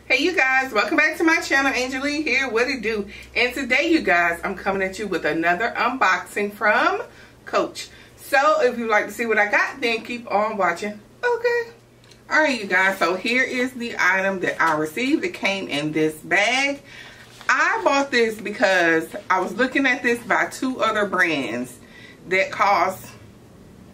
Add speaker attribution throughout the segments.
Speaker 1: Hey you guys, welcome back to my channel. Angel here, what it do? And today you guys, I'm coming at you with another unboxing from Coach. So if you'd like to see what I got, then keep on watching. Okay. Alright you guys, so here is the item that I received. It came in this bag. I bought this because I was looking at this by two other brands that cost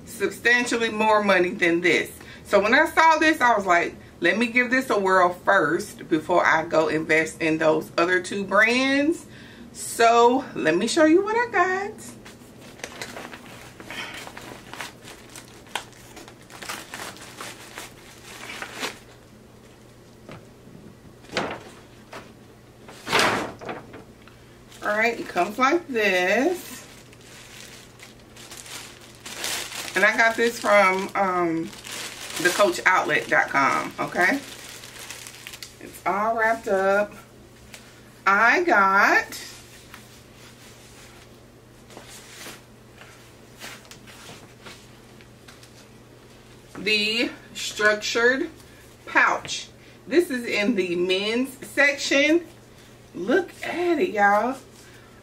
Speaker 1: substantially more money than this. So when I saw this, I was like, let me give this a whirl first before I go invest in those other two brands. So let me show you what I got. Alright, it comes like this. And I got this from thecoachoutlet.com, okay? It's all wrapped up. I got the structured pouch. This is in the men's section. Look at it, y'all.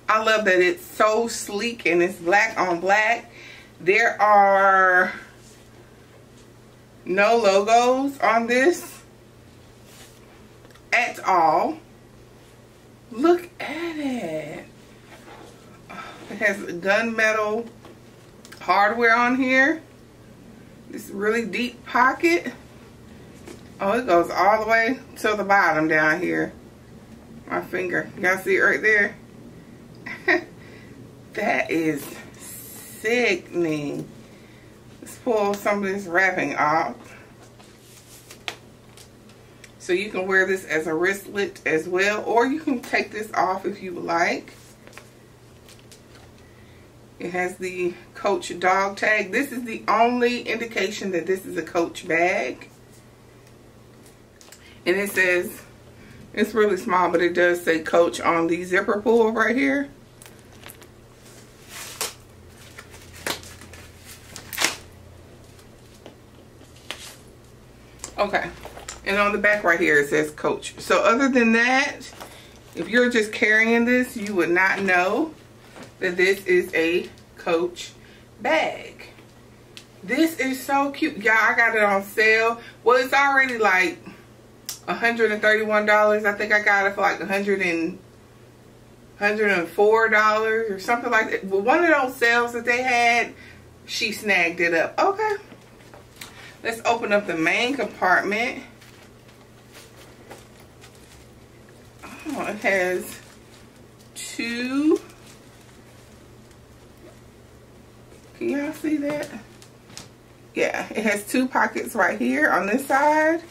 Speaker 1: I love that it's so sleek and it's black on black. There are no logos on this at all. Look at it. It has gunmetal hardware on here. This really deep pocket. Oh, it goes all the way to the bottom down here. My finger. You guys see it right there? That is sickening. Let's pull some of this wrapping off. So you can wear this as a wristlet as well, or you can take this off if you would like. It has the Coach dog tag. This is the only indication that this is a Coach bag. And it says, it's really small, but it does say Coach on the zipper pull right here. Okay, and on the back right here it says Coach. So other than that, if you're just carrying this, you would not know that this is a Coach bag. This is so cute. Y'all, I got it on sale. Well, it's already like $131. I think I got it for like $104 or something like that. But one of those sales that they had, she snagged it up. Okay. Let's open up the main compartment. Oh, it has two. Can y'all see that? Yeah, it has two pockets right here on this side.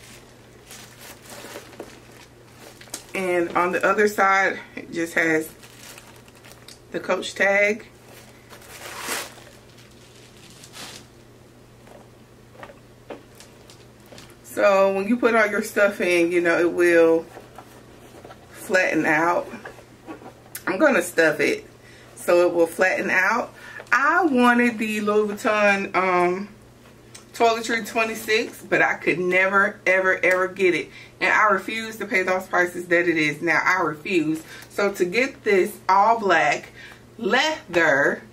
Speaker 1: And on the other side, it just has the Coach tag. So when you put all your stuff in, you know, it will flatten out. I'm going to stuff it so it will flatten out. I wanted the Louis Vuitton Toiletry 26, but I could never, ever get it. And I refuse to pay those prices that it is now. I refuse. So to get this all black leather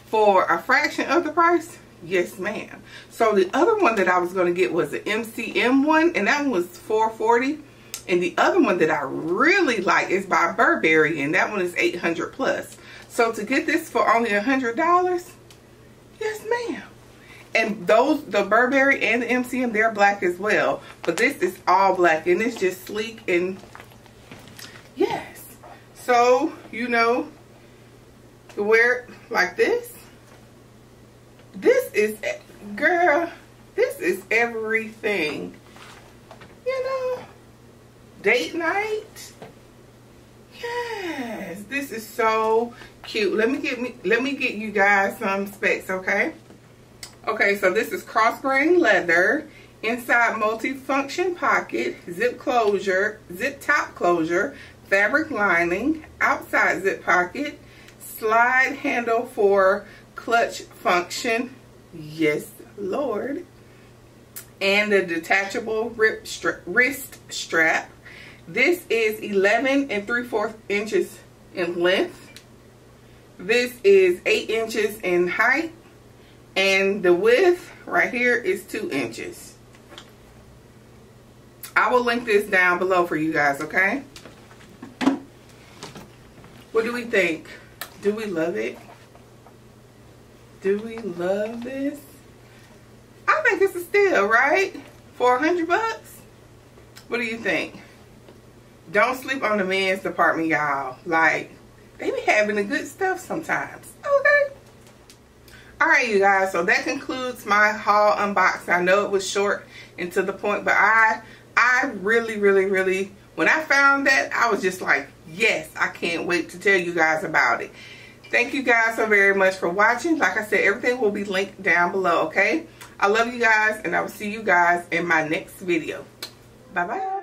Speaker 1: for a fraction of the price, yes ma'am. So the other one that I was going to get was the MCM one, and that one was $440. And the other one that I really like is by Burberry, and that one is $800 plus. So to get this for only $100, yes ma'am. And those, the Burberry and the MCM, they're black as well. But this is all black, and it's just sleek and yes. So, you know, to wear it like this. This is, girl, this is everything. You know, date night. Yes, this is so cute. Let me get you guys some specs, okay? Okay, so this is cross-grain leather, inside multi-function pocket, zip closure, zip top closure, fabric lining, outside zip pocket, slide handle for clutch function, yes Lord, and the detachable wrist strap, This is 11 3/4 inches in length. This is 8 inches in height. And the width right here is 2 inches. I will link this down below for you guys, okay? What do we think? Do we love it? Do we love this? I think it's a steal, right? For $100 bucks? What do you think? Don't sleep on the men's department, y'all. Like, they be having the good stuff sometimes. Okay. Alright, you guys. So that concludes my haul unboxing. I know it was short and to the point, but I really, when I found that, I was just like, yes, I can't wait to tell you guys about it. Thank you guys so very much for watching. Like I said, everything will be linked down below, okay? I love you guys, and I will see you guys in my next video. Bye-bye.